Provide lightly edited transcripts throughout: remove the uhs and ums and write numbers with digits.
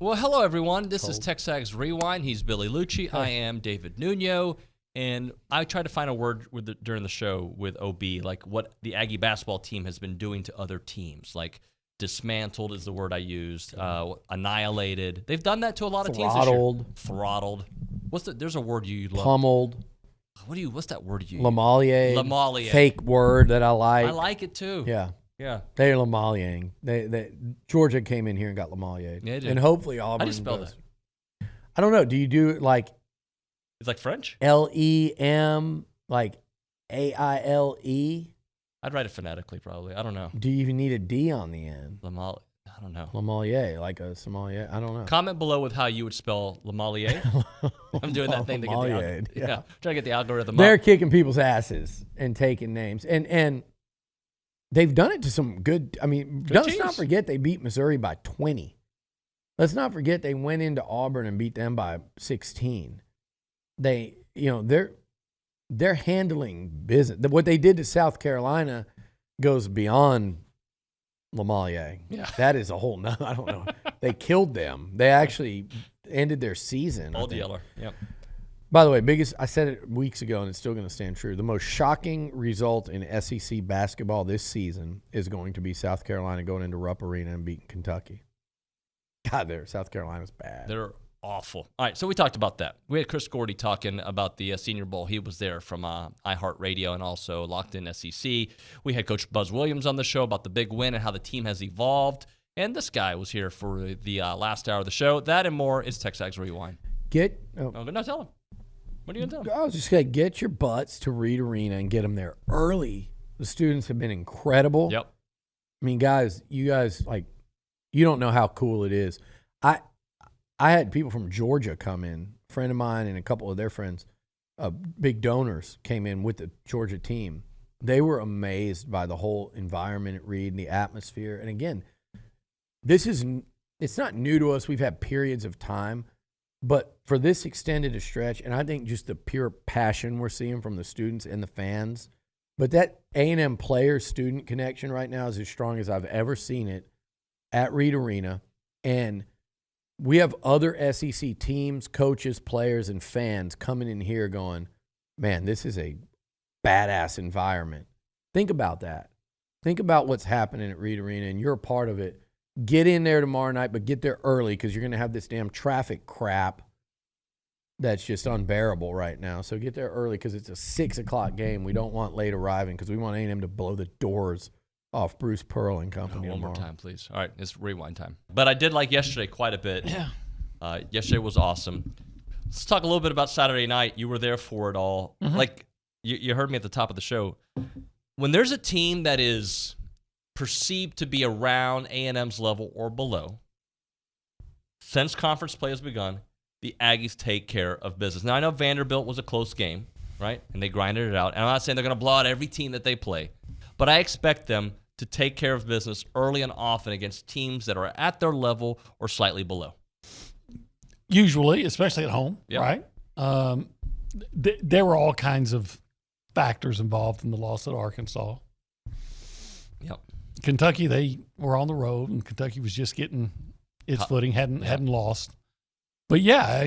Well, hello, everyone. This is TexAgs Rewind. He's Billy Liucci. I am David Nuno. And I tried to find a word during the show with OB, like what the Aggie basketball team has been doing to other teams. Like dismantled is the word I used. Annihilated. They've done that to a lot of teams this year. Throttled. There's a word you love. Pummeled. What's that word you use? Lamalier. Fake word that I like. I like it too. Yeah. Yeah. They're Lamaliering. Georgia came in here and got Lamalier. Yeah, they did. And hopefully Auburn. How do you spell that? I don't know. Do you do it like it's like French? Lem, like Aile? I'd write it phonetically, probably. I don't know. Do you even need a D on the end? I don't know. Lamalier, like a sommelier. I don't know. Comment below with how you would spell Lamalier. I'm doing that thing to get the trying to get the algorithm They're up. kicking people's asses and taking names. And they've done it to some good. I mean, let's not forget they beat Missouri by 20. Let's not forget they went into Auburn and beat them by 16. They're handling business. What they did to South Carolina goes beyond Lamalier. Yeah. That is a whole nother. I don't know. They killed them. They actually ended their season. Old Yeller. Yep. By the way, I said it weeks ago, and it's still going to stand true. The most shocking result in SEC basketball this season is going to be South Carolina going into Rupp Arena and beating Kentucky. God, South Carolina's bad. They're awful. All right, so we talked about that. We had Chris Gordy talking about the Senior Bowl. He was there from iHeartRadio and also Locked In SEC. We had Coach Buzz Williams on the show about the big win and how the team has evolved. And this guy was here for the last hour of the show. That and more is TexAgs Rewind. No, tell him. What are you going to tell him? I was just going to get your butts to Reed Arena and get them there early. The students have been incredible. Yep. I mean, guys, you don't know how cool it is. I had people from Georgia come in. A friend of mine and a couple of their friends, big donors, came in with the Georgia team. They were amazed by the whole environment at Reed and the atmosphere. And again, it's not new to us. We've had periods of time. But for this extended a stretch, and I think just the pure passion we're seeing from the students and the fans, but that A&M player-student connection right now is as strong as I've ever seen it at Reed Arena. And we have other SEC teams, coaches, players, and fans coming in here going, man, this is a badass environment. Think about that. Think about what's happening at Reed Arena, and you're a part of it. Get in there tomorrow night, but get there early because you're going to have this damn traffic crap that's just unbearable right now. So get there early because it's a 6 o'clock game. We don't want late arriving because we want A&M to blow the doors off Bruce Pearl and company. One more time, please. All right, it's rewind time. But I did like yesterday quite a bit. Yeah. Yesterday was awesome. Let's talk a little bit about Saturday night. You were there for it all. Mm-hmm. Like you heard me at the top of the show. When there's a team that is perceived to be around A&M's level or below, since conference play has begun, the Aggies take care of business. Now, I know Vanderbilt was a close game, right? And they grinded it out. And I'm not saying they're going to blow out every team that they play, but I expect them to take care of business early and often against teams that are at their level or slightly below. Usually, especially at home, right? There were all kinds of factors involved in the loss at Arkansas. Yep. Kentucky, they were on the road, and Kentucky was just getting its footing, hadn't lost. But yeah,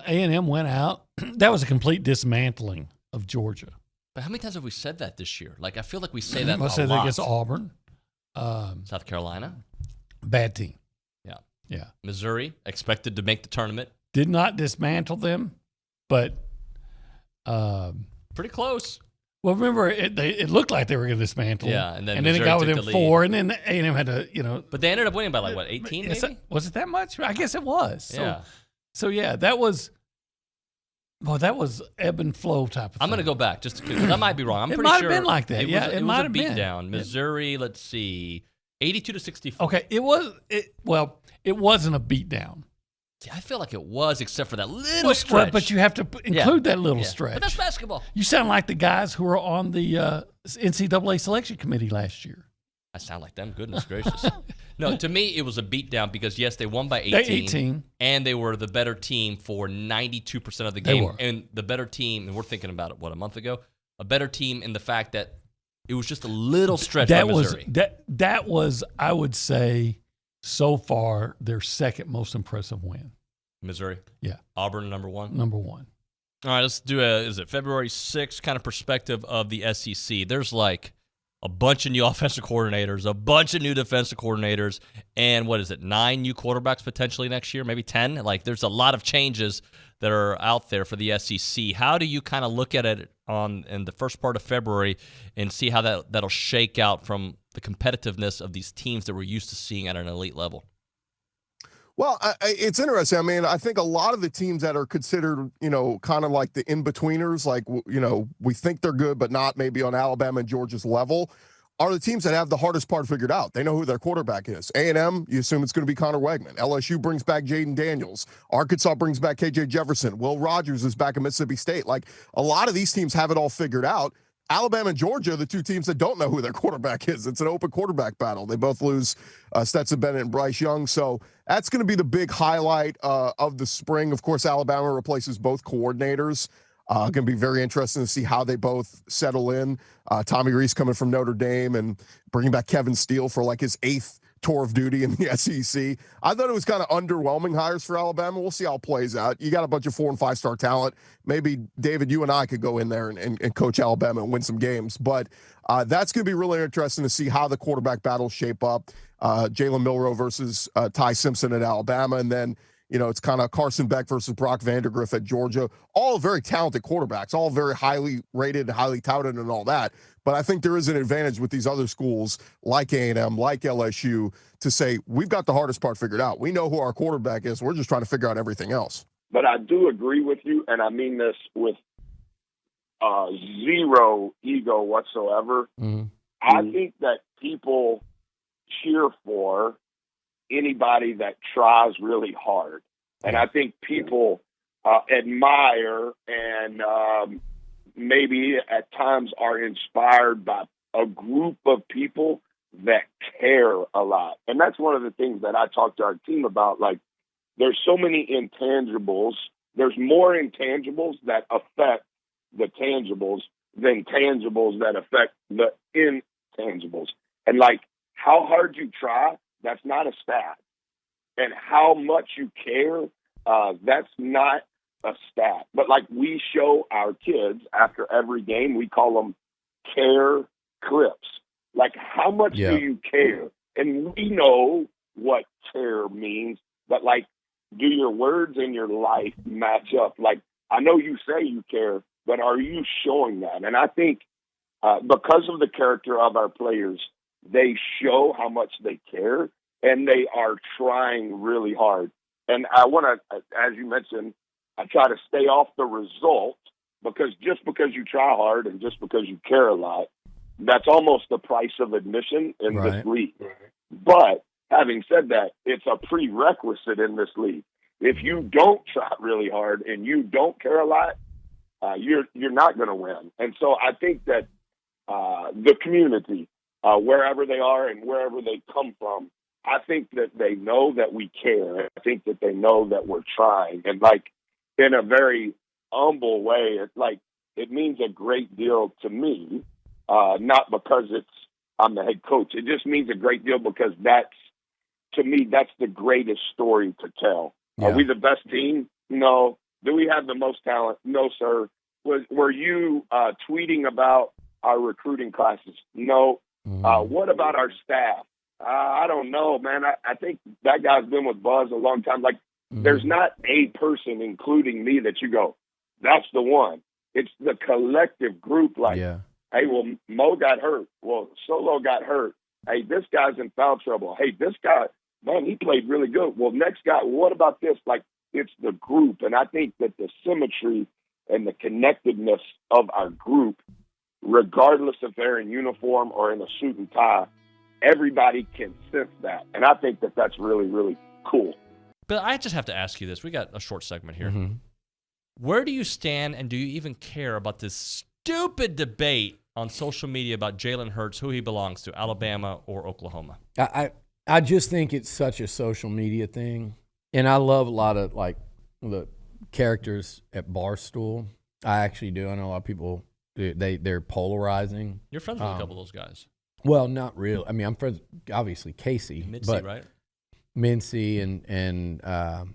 A&M went out. That was a complete dismantling of Georgia. But how many times have we said that this year? Like, I feel like we say that a lot. I said that against Auburn. South Carolina. Bad team. Yeah. Yeah. Missouri, expected to make the tournament. Did not dismantle them, but pretty close. Well, remember, it looked like they were going to dismantle. Yeah, and then it got within 4, and then A&M had to, But they ended up winning by 18 maybe? Was it that much? I guess it was. Yeah. So yeah, that was ebb and flow type of thing. I'm going to go back just because I might be wrong. I'm pretty sure. It might have been like that. It might have been. Down. Missouri, let's see, 82-64. Okay, it wasn't a beatdown. I feel like it was, except for that little stretch. Well, but you have to include that little stretch. But that's basketball. You sound like the guys who were on the NCAA selection committee last year. I sound like them. Goodness gracious. No, to me, it was a beatdown because, yes, they won by 18. And they were the better team for 92% of the game. They were. And the better team, and we're thinking about it, a month ago? A better team in the fact that it was just a little stretch by Missouri. That was, I would say, so far their second most impressive win. Missouri. Yeah. Auburn, number one. Number one. All right, let's do is it February 6th kind of perspective of the SEC. There's like a bunch of new offensive coordinators, a bunch of new defensive coordinators, and 9 new quarterbacks potentially next year, maybe 10? Like, there's a lot of changes that are out there for the SEC. How do you kind of look at it in the first part of February and see how that'll shake out from the competitiveness of these teams that we're used to seeing at an elite level? Well, it's interesting. I mean, I think a lot of the teams that are considered, kind of like the in-betweeners, like, we think they're good, but not maybe on Alabama and Georgia's level, are the teams that have the hardest part figured out. They know who their quarterback is. A&M, you assume it's going to be Connor Wegman. LSU brings back Jaden Daniels. Arkansas brings back KJ Jefferson. Will Rogers is back at Mississippi State. Like, a lot of these teams have it all figured out. Alabama and Georgia are the two teams that don't know who their quarterback is. It's an open quarterback battle. They both lose Stetson Bennett and Bryce Young. So that's going to be the big highlight of the spring. Of course, Alabama replaces both coordinators. Going to be very interesting to see how they both settle in. Tommy Rees coming from Notre Dame and bringing back Kevin Steele for like his 8th tour of duty in the SEC. I thought it was kind of underwhelming hires for Alabama. We'll see how it plays out. You got a bunch of 4- and 5-star talent. Maybe, David, you and I could go in there and coach Alabama and win some games. But that's going to be really interesting to see how the quarterback battles shape up. Jalen Milroe versus Ty Simpson at Alabama. And then, it's kind of Carson Beck versus Brock Vandagriff at Georgia. All very talented quarterbacks, all very highly rated and highly touted and all that. But I think there is an advantage with these other schools like A&M, like LSU, to say, we've got the hardest part figured out. We know who our quarterback is. We're just trying to figure out everything else. But I do agree with you, and I mean this with zero ego whatsoever. Mm-hmm. I think that people cheer for anybody that tries really hard. And I think people admire and maybe at times are inspired by a group of people that care a lot. And that's one of the things that I talk to our team about. Like, there's so many intangibles. There's more intangibles that affect the tangibles than tangibles that affect the intangibles. And like, how hard you try, that's not a stat. And how much you care, that's not a stat. But like, we show our kids after every game, we call them care clips. Like, how much do you care? And we know what care means, but like, do your words and your life match up? Like, I know you say you care, but are you showing that? And I think because of the character of our players, they show how much they care, and they are trying really hard. And I want to, as you mentioned, I try to stay off the result, because just because you try hard and just because you care a lot, that's almost the price of admission in this league. But having said that, it's a prerequisite in this league. If you don't try really hard and you don't care a lot, you're not going to win. And so I think that the community, wherever they are and wherever they come from, I think that they know that we care. I think that they know that we're trying. And like, in a very humble way, it's like, it means a great deal to me, not because I'm the head coach. It just means a great deal because to me, that's the greatest story to tell. Yeah. Are we the best team? No. Do we have the most talent? No, sir. Were you tweeting about our recruiting classes? No. What about our staff? I don't know, man. I think that guy's been with Buzz a long time. Like, there's not a person, including me, that you go, that's the one. It's the collective group. Like, hey, well, Mo got hurt. Well, Solo got hurt. Hey, this guy's in foul trouble. Hey, this guy, man, he played really good. Well, next guy, what about this? Like, it's the group. And I think that the symmetry and the connectedness of our group, regardless if they're in uniform or in a suit and tie, everybody can sense that. And I think that that's really, really cool. But I just have to ask you this. We got a short segment here. Where do you stand, and do you even care about this stupid debate on social media about Jalen Hurts, who he belongs to, Alabama or Oklahoma? I just think it's such a social media thing. And I love a lot of, like, the characters at Barstool. I actually do. I know a lot of people, they're polarizing. You're friends with a couple of those guys. Well, not really. I mean, I'm friends, obviously, Casey. Mitzi, right? Mincy and I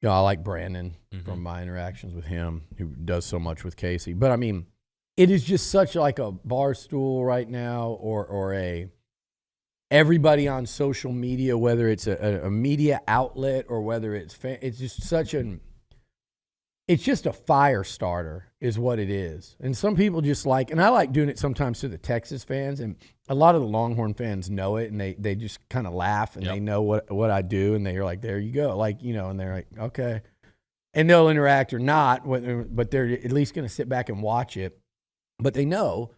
like Brandon from my interactions with him, who does so much with Casey. But I mean, it is just such like a bar stool right now, or a everybody on social media, whether it's a media outlet or whether it's it's just such it's just a fire starter is what it is. And some people just like, and I like doing it sometimes to the Texas fans, and a lot of the Longhorn fans know it, and they just kind of laugh, and they know what I do, and they're like, there you go. Like, and they're like, okay. And they'll interact or not, but they're at least going to sit back and watch it. But they know,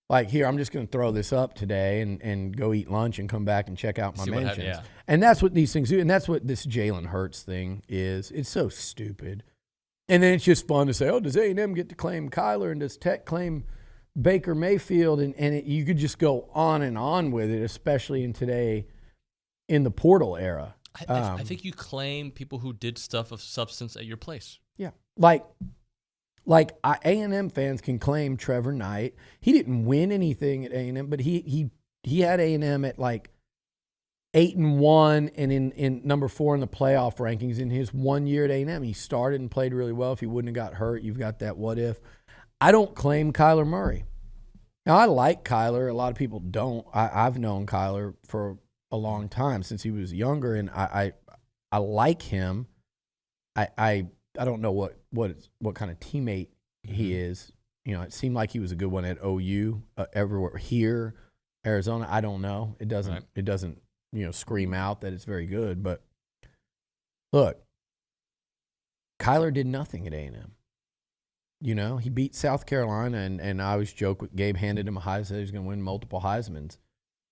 like, here, I'm just going to throw this up today and go eat lunch and come back and check out my mentions. And that's what these things do, and that's what this Jalen Hurts thing is. It's so stupid. And then it's just fun to say, oh, does A&M get to claim Kyler, and does Tech claim Baker Mayfield? And you could just go on and on with it, especially in the portal era. I think you claim people who did stuff of substance at your place. Yeah. Like A&M fans can claim Trevor Knight. He didn't win anything at A&M, but he had A&M at like 8-1 and in number 4 in the playoff rankings in his 1 year at A&M. He started and played really well. If he wouldn't have got hurt, you've got that what if. I don't claim Kyler Murray. Now, I like Kyler. A lot of people don't. I've known Kyler for a long time, since he was younger, and I like him. I don't know what kind of teammate he is. It seemed like he was a good one at OU, everywhere here, Arizona. I don't know. It doesn't scream out that it's very good. But look, Kyler did nothing at A&M. He beat South Carolina, and I always joke with Gabe handed him a Heisman. He was going to win multiple Heismans.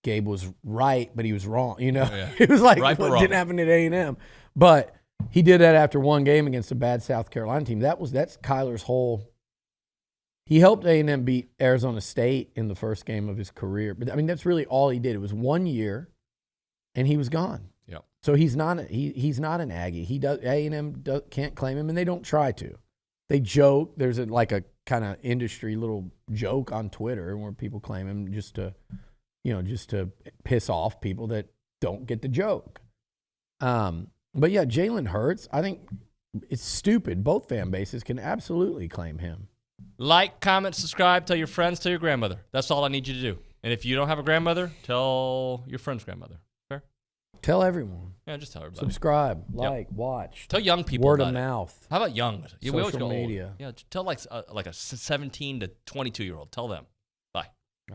Gabe was right, but he was wrong. It was like right, what didn't happen at A&M. But he did that after one game against a bad South Carolina team. That's Kyler's whole. He helped A&M beat Arizona State in the first game of his career. But I mean, that's really all he did. It was 1 year, and he was gone. Yeah. So he's not an Aggie. A&M can't claim him, and they don't try to. They joke. There's a kind of industry little joke on Twitter where people claim him just to piss off people that don't get the joke. But yeah, Jalen Hurts, I think it's stupid. Both fan bases can absolutely claim him. Like, comment, subscribe, tell your friends, tell your grandmother. That's all I need you to do. And if you don't have a grandmother, tell your friend's grandmother. Fair? Tell everyone. Yeah, just tell everybody. Subscribe, watch. Tell young people word about of mouth. How about young? Social media. Yeah, tell like a 17 to 22-year-old. Tell them.